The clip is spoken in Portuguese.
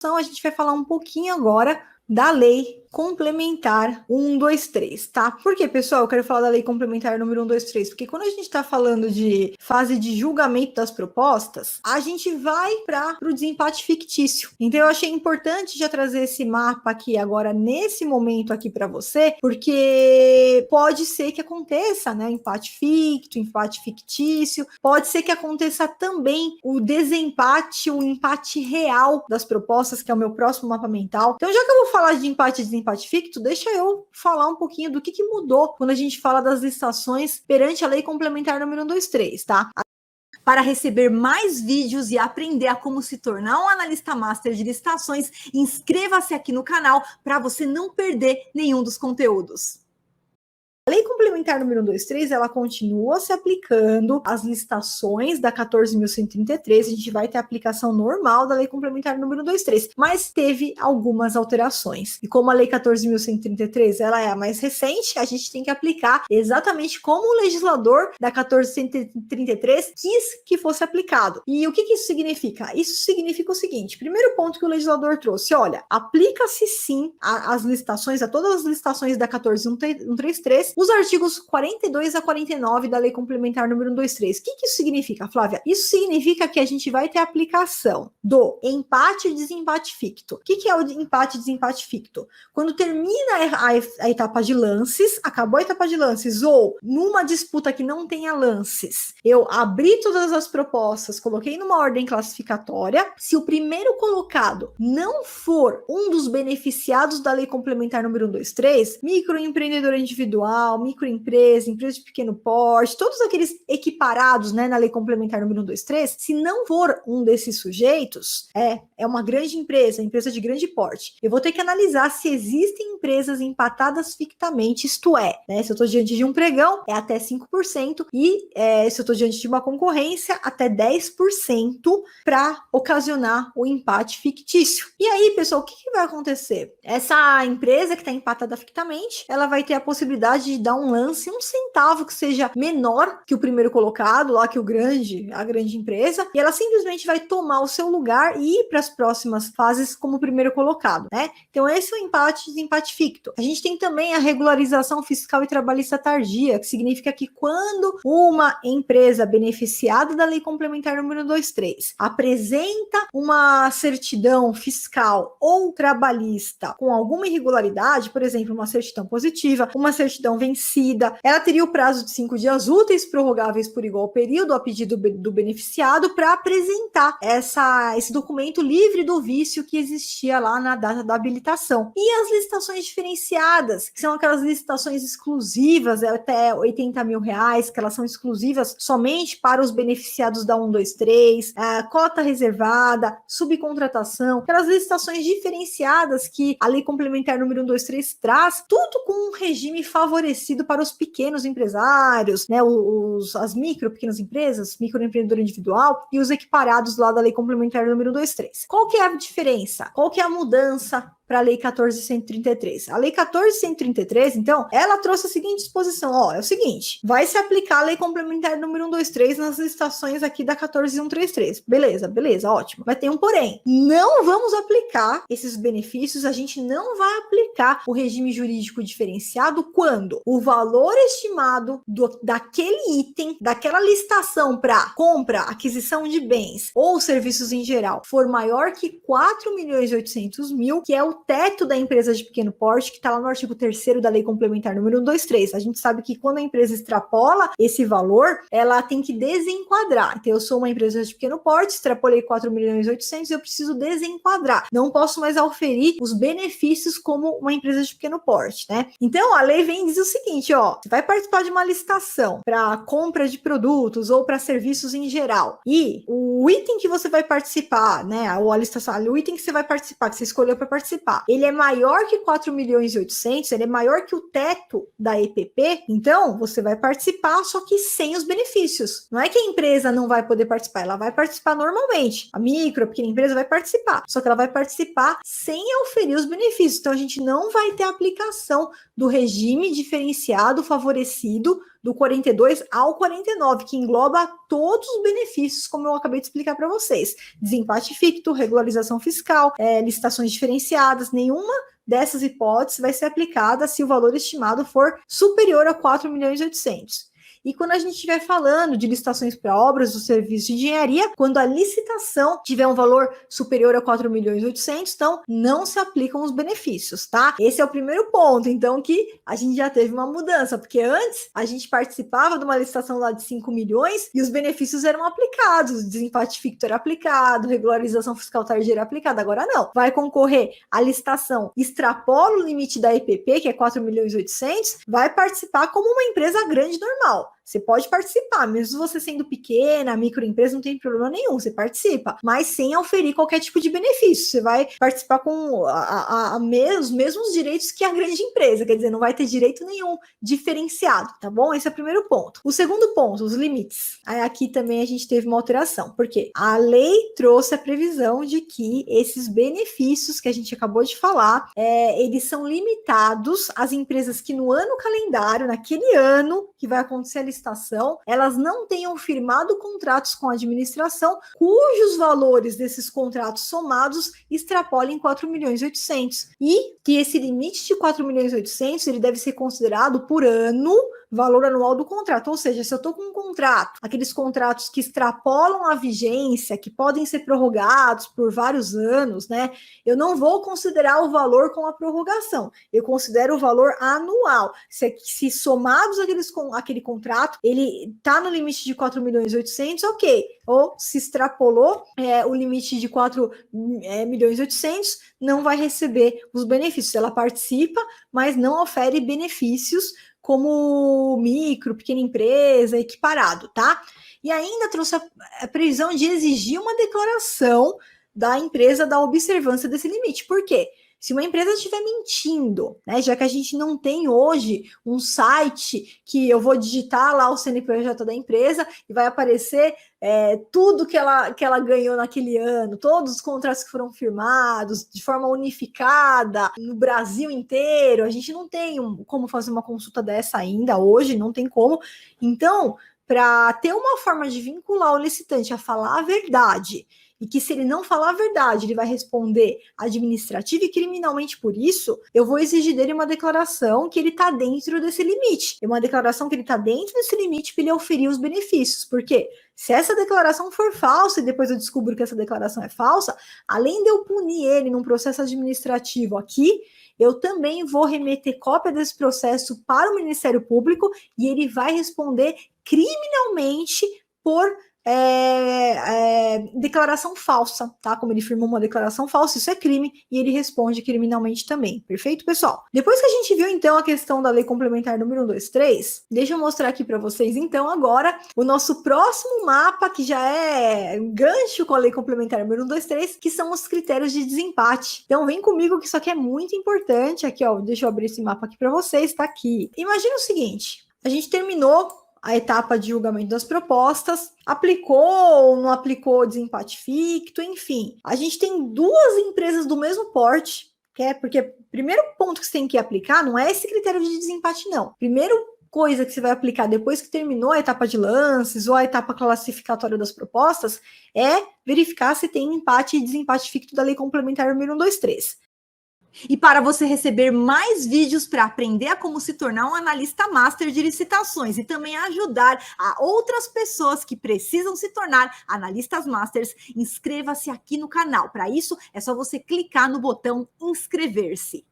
Então, a gente vai falar um pouquinho agora da Lei Complementar 123, tá? Por que, pessoal, eu quero falar da Lei Complementar número 123? Porque quando a gente está falando de fase de julgamento das propostas, a gente vai para o desempate fictício. Então, eu achei importante já trazer esse mapa aqui agora, nesse momento aqui para você, porque pode ser que aconteça, né? Empate ficto, empate fictício, pode ser que aconteça também o desempate, o empate real das propostas, que é o meu próximo mapa mental. Então, já que eu vou falar de empate e desempate ficto, deixa eu falar um pouquinho do que mudou quando a gente fala das licitações perante a Lei Complementar número 123, tá? Para receber mais vídeos e aprender a como se tornar um analista master de licitações, inscreva-se aqui no canal para você não perder nenhum dos conteúdos. A Lei Complementar número 123, ela continua se aplicando às licitações da 14.133, a gente vai ter a aplicação normal da Lei Complementar número 123, mas teve algumas alterações. E como a Lei 14.133, ela é a mais recente, a gente tem que aplicar exatamente como o legislador da 14.133 quis que fosse aplicado. E o que isso significa? Isso significa o seguinte, primeiro ponto que o legislador trouxe, olha, aplica-se sim às licitações, a todas as licitações da 14.133, os artigos 42 a 49 da Lei Complementar número 123. O que isso significa, Flávia? Isso significa que a gente vai ter aplicação do empate e desempate ficto. O que é o empate e desempate ficto? Quando termina a etapa de lances, acabou a etapa de lances, ou numa disputa que não tenha lances, eu abri todas as propostas, coloquei numa ordem classificatória, se o primeiro colocado não for um dos beneficiados da Lei Complementar número 123, microempreendedor individual, microempresa, empresa de pequeno porte, todos aqueles equiparados, né, na Lei Complementar número 123, se não for um desses sujeitos, é uma grande empresa, empresa de grande porte, eu vou ter que analisar se existem empresas empatadas fictamente, isto é, né, se eu estou diante de um pregão, é até 5%, e se eu estou diante de uma concorrência, até 10% para ocasionar o empate fictício. E aí, pessoal, o que vai acontecer? Essa empresa que está empatada fictamente, ela vai ter a possibilidade de dar um lance, um centavo que seja menor que o primeiro colocado, lá que a grande empresa, e ela simplesmente vai tomar o seu lugar e ir para as próximas fases como primeiro colocado, né? Então esse é o empate ficto. A gente tem também a regularização fiscal e trabalhista tardia, que significa que quando uma empresa beneficiada da Lei Complementar número 123 apresenta uma certidão fiscal ou trabalhista com alguma irregularidade, por exemplo, uma certidão positiva, uma certidão vencida, ela teria o prazo de 5 dias úteis prorrogáveis por igual período a pedido do beneficiado para apresentar esse documento livre do vício que existia lá na data da habilitação. E as licitações diferenciadas, que são aquelas licitações exclusivas, até R$80 mil, que elas são exclusivas somente para os beneficiados da 123, cota reservada, subcontratação, aquelas licitações diferenciadas que a Lei Complementar número 123 traz, tudo com um regime favorecido para os pequenos empresários, né, as pequenas empresas, microempreendedor individual e os equiparados lá da Lei Complementar número 123. Qual que é a diferença? Qual que é a mudança para a Lei 14.133? A Lei 14.133, então, ela trouxe a seguinte disposição, é o seguinte, vai se aplicar a Lei Complementar número 123 nas licitações aqui da 14.133. Beleza, ótimo. Vai ter um porém. Não vamos aplicar esses benefícios, a gente não vai aplicar o regime jurídico diferenciado quando o valor estimado daquele item, daquela licitação para compra, aquisição de bens ou serviços em geral, for maior que 4.800.000, que é o teto da empresa de pequeno porte, que está lá no artigo 3º da Lei Complementar número 123. A gente sabe que quando a empresa extrapola esse valor, ela tem que desenquadrar. Então, eu sou uma empresa de pequeno porte, extrapolei 4.800.000, eu preciso desenquadrar. Não posso mais oferir os benefícios como uma empresa de pequeno porte, né? Então, a lei vem e diz o seguinte, você vai participar de uma licitação para compra de produtos ou para serviços em geral, e o item que você vai participar, né, ou a licitação, o item que você vai participar, que você escolheu para participar, ele é maior que 4.800.000, ele é maior que o teto da EPP, então você vai participar, só que sem os benefícios. Não é que a empresa não vai poder participar, ela vai participar normalmente. A micro, a pequena empresa vai participar, só que ela vai participar sem oferir os benefícios. Então a gente não vai ter aplicação do regime diferenciado favorecido do 42 ao 49, que engloba todos os benefícios, como eu acabei de explicar para vocês. Desempate ficto, regularização fiscal, licitações diferenciadas, nenhuma dessas hipóteses vai ser aplicada se o valor estimado for superior a 4.800.000. E quando a gente estiver falando de licitações para obras do serviço de engenharia, quando a licitação tiver um valor superior a 4.800.000, então não se aplicam os benefícios, tá? Esse é o primeiro ponto, então, que a gente já teve uma mudança, porque antes a gente participava de uma licitação lá de 5 milhões e os benefícios eram aplicados, desempate ficto era aplicado, regularização fiscal tardia era aplicada, agora não. Vai concorrer a licitação, extrapola o limite da EPP, que é 4.800.000, vai participar como uma empresa grande normal. Você pode participar, mesmo você sendo pequena, microempresa, não tem problema nenhum, você participa, mas sem oferir qualquer tipo de benefício. Você vai participar com os mesmos direitos que a grande empresa, quer dizer, não vai ter direito nenhum diferenciado, tá bom? Esse é o primeiro ponto. O segundo ponto, os limites. Aí aqui também a gente teve uma alteração, porque a lei trouxe a previsão de que esses benefícios que a gente acabou de falar, eles são limitados às empresas que no ano calendário, naquele ano que vai acontecer a licitação, elas não tenham firmado contratos com a administração cujos valores desses contratos somados extrapolem 4.800.000. E que esse limite de 4.800.000 ele deve ser considerado por ano, valor anual do contrato. Ou seja, se eu estou com um contrato, aqueles contratos que extrapolam a vigência, que podem ser prorrogados por vários anos, né? Eu não vou considerar o valor com a prorrogação, eu considero o valor anual. Se somados aquele contrato, ele está no limite de 4.800.000, ok. Ou se extrapolou o limite de 4.800.000, não vai receber os benefícios. Ela participa, mas não ofere benefícios como micro, pequena empresa, equiparado, tá? E ainda trouxe a previsão de exigir uma declaração da empresa da observância desse limite. Por quê? Se uma empresa estiver mentindo, né, já que a gente não tem hoje um site que eu vou digitar lá o CNPJ da empresa e vai aparecer tudo que ela ganhou naquele ano, todos os contratos que foram firmados de forma unificada no Brasil inteiro, a gente não tem como fazer uma consulta dessa ainda hoje, não tem como. Então, para ter uma forma de vincular o licitante a falar a verdade, e que se ele não falar a verdade, ele vai responder administrativa e criminalmente por isso, eu vou exigir dele uma declaração que ele está dentro desse limite. E uma declaração que ele está dentro desse limite para ele oferir os benefícios. Por quê? Se essa declaração for falsa e depois eu descubro que essa declaração é falsa, além de eu punir ele num processo administrativo aqui, eu também vou remeter cópia desse processo para o Ministério Público e ele vai responder criminalmente por declaração falsa, tá? Como ele firmou uma declaração falsa, isso é crime e ele responde criminalmente também. Perfeito, pessoal? Depois que a gente viu, então, a questão da Lei Complementar número 123, deixa eu mostrar aqui para vocês, então, agora, o nosso próximo mapa, que já é gancho com a Lei Complementar número 123, que são os critérios de desempate. Então, vem comigo que isso aqui é muito importante. Aqui, ó, deixa eu abrir esse mapa aqui para vocês, tá aqui. Imagina o seguinte, a gente terminou a etapa de julgamento das propostas, aplicou ou não aplicou desempate ficto, enfim. A gente tem duas empresas do mesmo porte, porque o primeiro ponto que você tem que aplicar não é esse critério de desempate, não. Primeiro coisa que você vai aplicar depois que terminou a etapa de lances ou a etapa classificatória das propostas é verificar se tem empate e desempate ficto da Lei Complementar número 123. E para você receber mais vídeos para aprender a como se tornar um analista master de licitações e também ajudar a outras pessoas que precisam se tornar analistas masters, inscreva-se aqui no canal. Para isso, é só você clicar no botão inscrever-se.